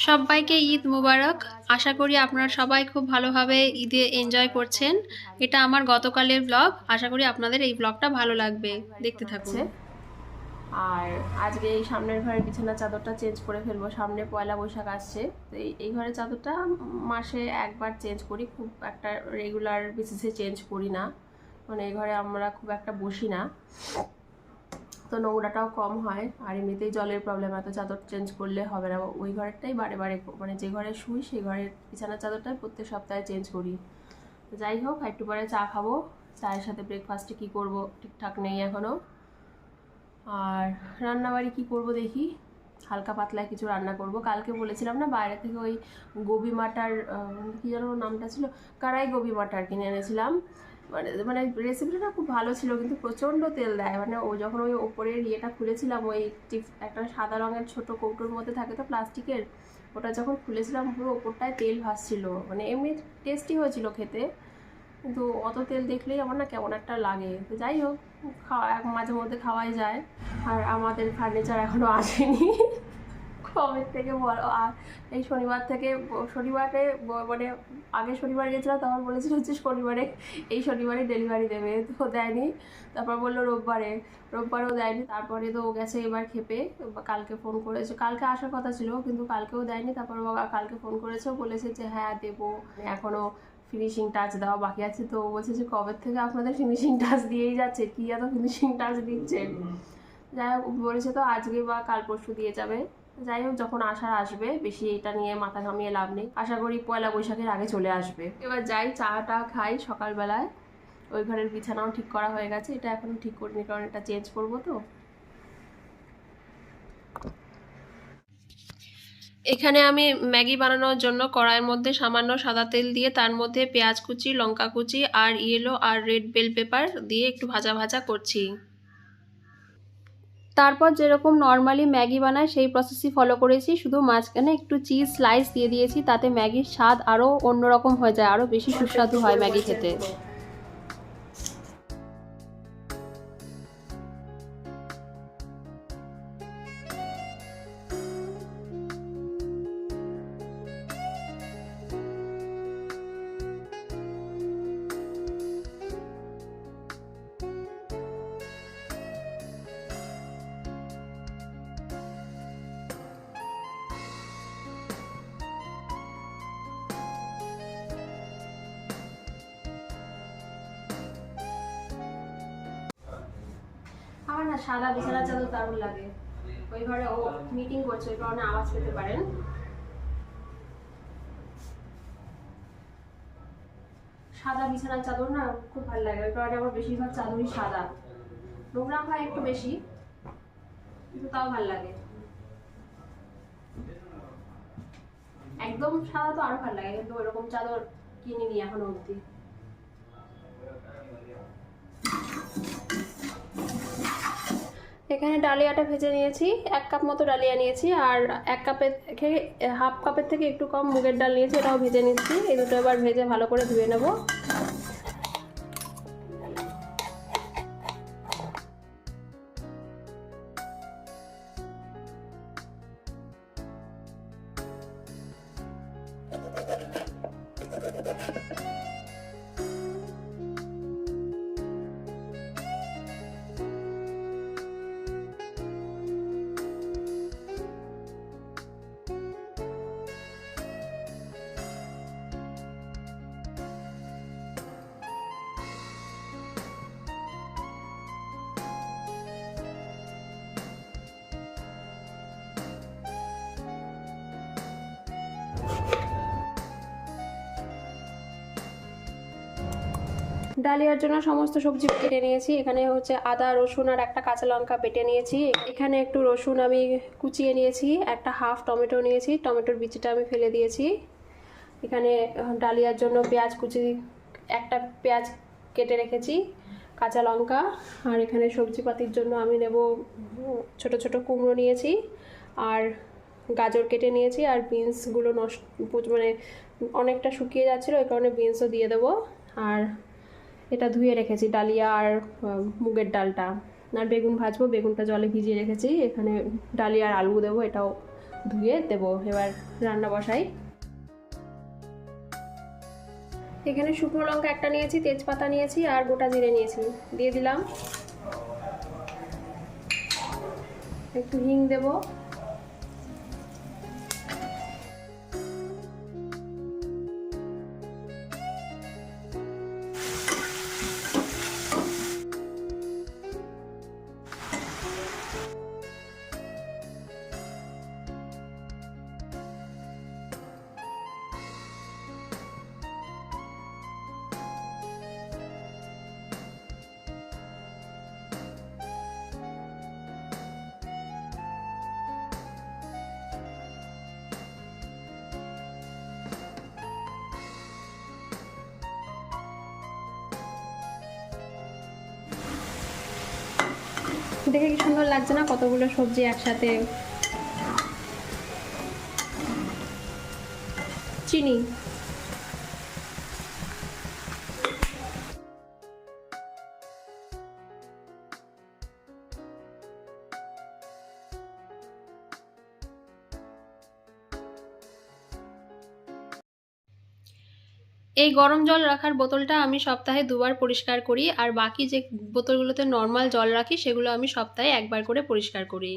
সবাইকে ঈদ মুবারক। আশা করি আপনারা সবাই খুব ভালোভাবে ঈদে এনজয় করছেন। এটা আমার গতকালের ব্লগ। আশা করি আপনাদের এই ব্লগটা ভালো লাগবে, দেখতে থাকুন। আর আজকে এই সামনের ঘরের বিছানার চাদরটা চেঞ্জ করে ফেলবো, সামনে পয়লা বৈশাখ আসছে। তো এই ঘরের চাদরটা মাসে একবার চেঞ্জ করি, খুব একটা রেগুলার বেসিসে চেঞ্জ করি না, মানে এই ঘরে আমরা খুব একটা বসি না, তো নোংরাটাও কম হয়। আর এমনিতেই জলের প্রবলেম, এত চাদর চেঞ্জ করলে হবে না। ওই ঘরেরটাই বারে বারে, মানে যে ঘরে শুই সেই ঘরের বিছানার চাদরটাই প্রত্যেক সপ্তাহে চেঞ্জ করি। তো যাই হোক, একটু পরে চা খাবো, চায়ের সাথে ব্রেকফাস্টে কী করব ঠিকঠাক নেই এখনও। আর রান্নাবাড়ি কি করব দেখি, হালকা পাতলা কিছু রান্না করব। কালকে বলেছিলাম না বাইরে থেকে ওই গোবি মাটার, কী যেন নামটা ছিল, কারাই গোবি মাটার কিনে এনেছিলাম। মানে মানে রেসিপিটা খুব ভালো ছিল, কিন্তু প্রচণ্ড তেল দেয়। মানে ও যখন ওই ওপরের ইয়েটা খুলেছিলাম, ওই একটা সাদা রঙের ছোট কৌটোর মধ্যে থাকে তো প্লাস্টিকের, ওটা যখন খুলেছিলাম পুরো ওপরটায় তেল ভাসছিল। মানে এমনি টেস্টি হয়েছিল খেতে, কিন্তু অত তেল দেখলেই আমার না কেমন একটা লাগে। তো যাই হোক, খাওয়া মাঝে মধ্যে খাওয়াই যায়। আর আমাদের ফার্নিচার এখনও আসেনি, কবে থেকে বলো। আর এই শনিবার থেকে, শনিবারে মানে আগে শনিবার গেছিলাম, তখন বলেছিল হচ্ছে শনিবারে, এই শনিবারে ডেলিভারি দেবে, তো দেয়নি। তারপর বললো রোববারেও দেয়নি। তারপরে তো ও গেছে এবার খেপে, কালকে ফোন করেছে, কালকে আসার কথা ছিল কিন্তু কালকেও দেয়নি। তারপর কালকে ফোন করেছে, বলেছে যে হ্যাঁ দেবো, এখনও ফিনিশিং টাচ দেওয়া বাকি আছে। তো বলছে যে কবে থেকে আপনাদের ফিনিশিং টাচ দিয়েই যাচ্ছে, কী এত ফিনিশিং টাচ দিচ্ছেন। যাই হোক, বলেছে তো আজকে বা কাল পরশু দিয়ে যাবে। যাই হোক, যখন আসার আসবে, বেশি এটা নিয়ে মাথা ঘামিয়ে লাভ নেই। আশা করি পয়লা বৈশাখের আগে চলে আসবে। এবার যাই, চাটা খাই সকালবেলায়। ওই ঘরের বিছানাও ঠিক করা হয়ে গেছে, এটা এখনো ঠিক করিনি কারণ এটা চেঞ্জ করবো তো। এখানে আমি ম্যাগি বানানোর জন্য কড়াইয়ের মধ্যে সামান্য সাদা তেল দিয়ে তার মধ্যে পেঁয়াজ কুচি, লঙ্কা কুচি আর ইয়েলো আর রেড বেল পেপার দিয়ে একটু ভাজা ভাজা করছি। তারপর যেরকম নর্মালি ম্যাগি বানায় সেই প্রসেসই ফলো করেছি, শুধু মাঝখানে একটু চিজ স্লাইস দিয়ে দিয়েছি, তাতে ম্যাগির স্বাদ আরও অন্যরকম হয়ে যায়, আরও বেশি সুস্বাদু হয় ম্যাগি খেতে। আমার না সাদা বিছানার চাদর দারুণ লাগে। ওই ঘরে ও মিটিং করছে, ওই কারণে আওয়াজ পেতে পারেন। সাদা বিছানার চাদর না খুব ভালো লাগে, ওই কারণে আমার বেশিরভাগ চাদরই সাদা। নোংরা হয় একটু বেশি, কিন্তু তাও ভালো লাগে। একদম সাদা তো আরো ভালো লাগে, কিন্তু ওইরকম চাদর কিনিনি এখনো অবধি। এখানে ডালিয়াটা ভেজে নিয়েছি, 1 কাপ মতো ডালিয়া নিয়েছি, আর 1 কাপের থেকে হাফ কাপের থেকে একটু কম মুগের ডাল নিয়েছি, এটাও ভেজে নিচ্ছি। এই দুটো এবার ভেজে ভালো করে ধুয়ে নেব। ডালিয়ার জন্য সমস্ত সবজি কেটে নিয়েছি। এখানে হচ্ছে আদা, রসুন আর একটা কাঁচা লঙ্কা বেটে নিয়েছি। এখানে একটু রসুন আমি কুচিয়ে নিয়েছি, একটা হাফ টমেটো নিয়েছি, টমেটোর বিচিটা আমি ফেলে দিয়েছি। এখানে ডালিয়ার জন্য পেঁয়াজ কুচি, একটা পেঁয়াজ কেটে রেখেছি, কাঁচা লঙ্কা। আর এখানে সবজিপাতির জন্য আমি নেব ছোট ছোট কুমড়ো নিয়েছি, আর গাজর কেটে নিয়েছি, আর বিনসগুলো নষ্ট মানে অনেকটা শুকিয়ে যাচ্ছিলো, ওই কারণে বিনসও দিয়ে দেবো। আর এটা ধুয়ে রেখেছি ডালিয়া আর মুগের ডালটা। আর বেগুন ভাজবো, বেগুনটা জলে ভিজিয়ে রেখেছি। এখানে ডালিয়া আর আলু দেবো, এটাও ধুয়ে দেবো। এবার রান্না বসাই। এখানে শুকনো লঙ্কা একটা নিয়েছি, তেজপাতা নিয়েছি আর গোটা জিরে নিয়েছি, দিয়ে দিলাম। একটু হিং দেবো। দেখে কি সুন্দর লাগছে না, কতগুলো সবজি একসাথে। চিনি, এই গরম জল রাখার বোতলটা আমি সপ্তাহে 2বার পরিষ্কার করি, আর বাকি যে বোতলগুলোতে নর্মাল জল রাখি সেগুলো আমি সপ্তাহে 1বার করে পরিষ্কার করি।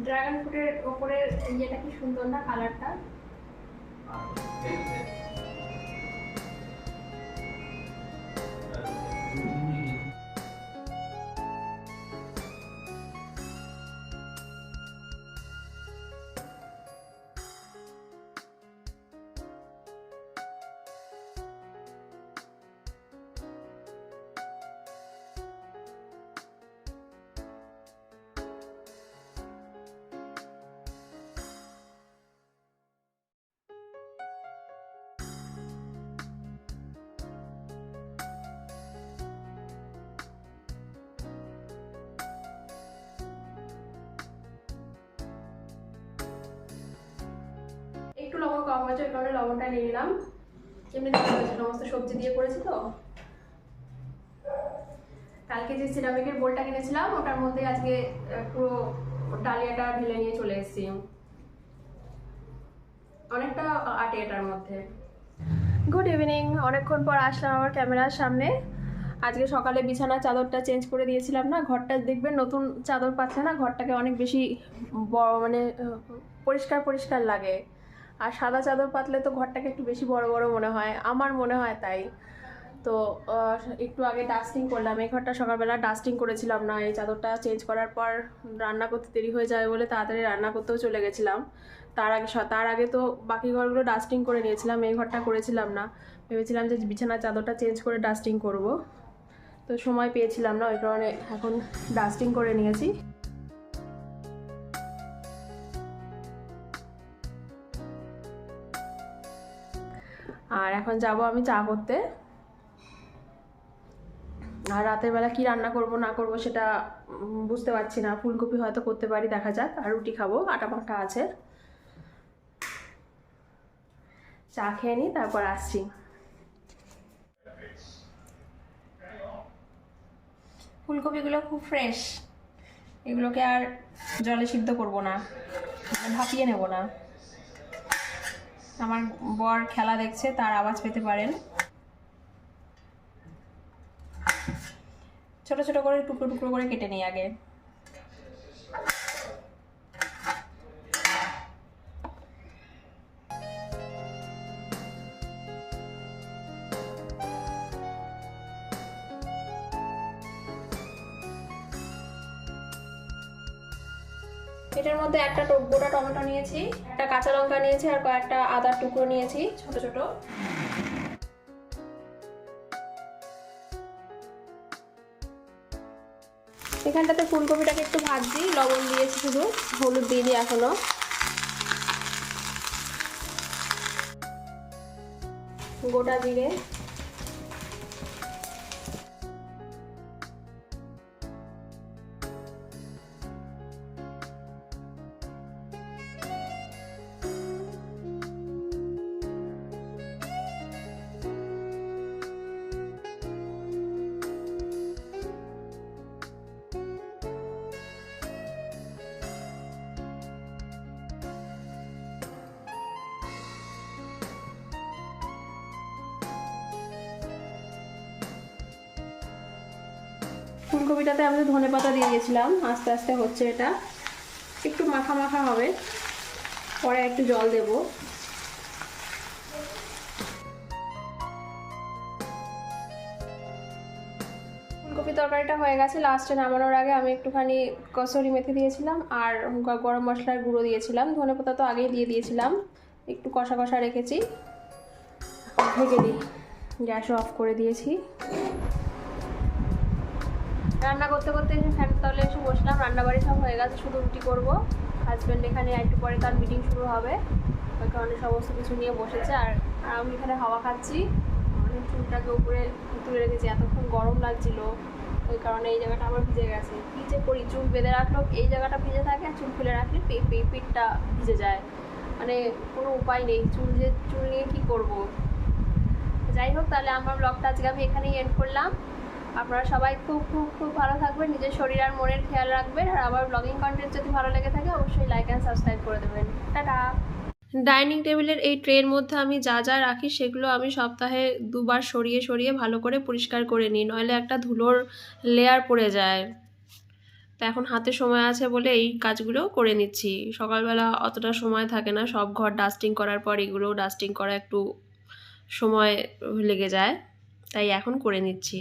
ড্রাগন ফ্রুটের ওপরের ইয়েটা কি সুন্দর না, কালারটা। একটু লবণ কম হয়েছে, ওই কারণে লবণটা নিয়ে নিলাম। এমনি সমস্ত সবজি দিয়ে করেছি তো। কালকে যে সিরামিকের বোলটা কিনেছিলাম ওটার মধ্যে আজকে পুরো ডালিয়াটা ঢেলে নিয়ে চলে এসেছি। অনেকটা আটে এটার মধ্যে। গুড ইভিনিং, অনেকক্ষণ পর আসলাম আমার ক্যামেরার সামনে। আজকে সকালে বিছানার চাদরটা চেঞ্জ করে দিয়েছিলাম না, ঘরটা দেখবেন নতুন চাদর পাচ্ছে না, ঘরটাকে অনেক বেশি বড় মানে পরিষ্কার পরিষ্কার লাগে। আর সাদা চাদর পাতলে তো ঘরটাকে একটু বেশি বড় বড় মনে হয়, আমার মনে হয় তাই। তো একটু আগে ডাস্টিং করলাম, এই ঘরটা সকালবেলা ডাস্টিং করেছিলাম না। এই চাদরটা চেঞ্জ করার পর রান্না করতে দেরি হয়ে যাবে বলে তাড়াতাড়ি রান্না করতেও চলে গেছিলাম। তার আগে তো বাকি ঘরগুলো ডাস্টিং করে নিয়েছিলাম, এই ঘরটা করেছিলাম না। ভেবেছিলাম যে বিছানার চাদরটা চেঞ্জ করে ডাস্টিং করব, তো সময় পেয়েছিলাম না, ওই কারণে এখন ডাস্টিং করে নিয়েছি। আর এখন যাব আমি চা করতে। আর রাতের বেলা কি রান্না করব না করব সেটা বুঝতে পারছি না। ফুলকপি হয়তো করতে পারি, দেখা যাক। আর রুটি খাবো, আটা মাখা আছে। চা খেয়ে নিই, তারপর আসছি। ফুলকপিগুলো খুব ফ্রেশ, এগুলোকে আর জলে সিদ্ধ করব না, ভাপিয়ে নেব না। আমার বর খেলা দেখছে, তার আওয়াজ পেতে পারেন। ছোট ছোট করে টুকরো টুকরো করে কেটে নিই আগে। এটার মধ্যে একটা গোটা টমেটো নিয়েছি, একটা কাঁচা লঙ্কা নিয়েছি, আর কয়েকটা আদার টুকরো নিয়েছি ছোট ছোট। এখানটাতে ফুলকপিটাকে একটু ভাজছি, লবণ দিয়েছি শুধু, হলুদ দিইনি এখনো। গোটা জিরে, ফুলকপিটাতে আমি ধনেপাতা দিয়ে দিয়েছিলাম। আস্তে আস্তে হচ্ছে, এটা একটু মাখা মাখা হবে, পরে একটু জল দেব। ফুলকপি তরকারিটা হয়ে গেছে। লাস্টে নামানোর আগে আমি একটুখানি কসুরি মেথি দিয়েছিলাম আর গরম মশলার গুঁড়ো দিয়েছিলাম। ধনেপাতা তো আগেই দিয়ে দিয়েছিলাম। একটু কষা কষা রেখেছি, ঢেকে দিই। গ্যাসও অফ করে দিয়েছি। রান্না করতে করতে এসে ফ্যানের তলে এসে বসলাম। রান্নাবাড়ি সব হয়ে গেছে, শুধু রুটি করবো। হাজব্যান্ড এখানে একটু পরে তার মিটিং শুরু হবে, ওই কারণে সমস্ত কিছু নিয়ে বসেছে। আর আমি এখানে হাওয়া খাচ্ছি। অনেক চুলটাকে উপরে তুলে রেখেছি, এতক্ষণ গরম লাগছিল, ওই কারণে এই জায়গাটা আমার ভিজে গেছে। কী যে করি, চুল বেঁধে রাখলেও এই জায়গাটা ভিজে থাকে, আর চুল খুলে রাখলে পিঠটা ভিজে যায়। মানে কোনো উপায় নেই, চুল নিয়ে কী করবো। যাই হোক, তাহলে আমার ব্লগটা আজকে আমি এখানেই এন্ড করলাম। আপনারা সবাই খুব খুব খুব ভালো থাকবেন, নিজের শরীর আর মনের খেয়াল রাখবেন। আর আমার ব্লগিং কন্টেন্ট যদি ভালো লেগে থাকে অবশ্যই লাইক অ্যান্ড সাবস্ক্রাইব করে দেবেন। টাটা। ডাইনিং টেবিলের এই ট্রের মধ্যে আমি যা যা রাখি সেগুলো আমি সপ্তাহে 2 বার সরিয়ে সরিয়ে ভালো করে পরিষ্কার করে নিই, নইলে একটা ধুলোর লেয়ার পড়ে যায়। তো এখন হাতে সময় আছে বলে এই কাজগুলো করে নিচ্ছি। সকালবেলা অতটা সময় থাকে না, সব ঘর ডাস্টিং করার পর এগুলো ডাস্টিং করা একটু সময় লেগে যায়, তাই এখন করে নিচ্ছি।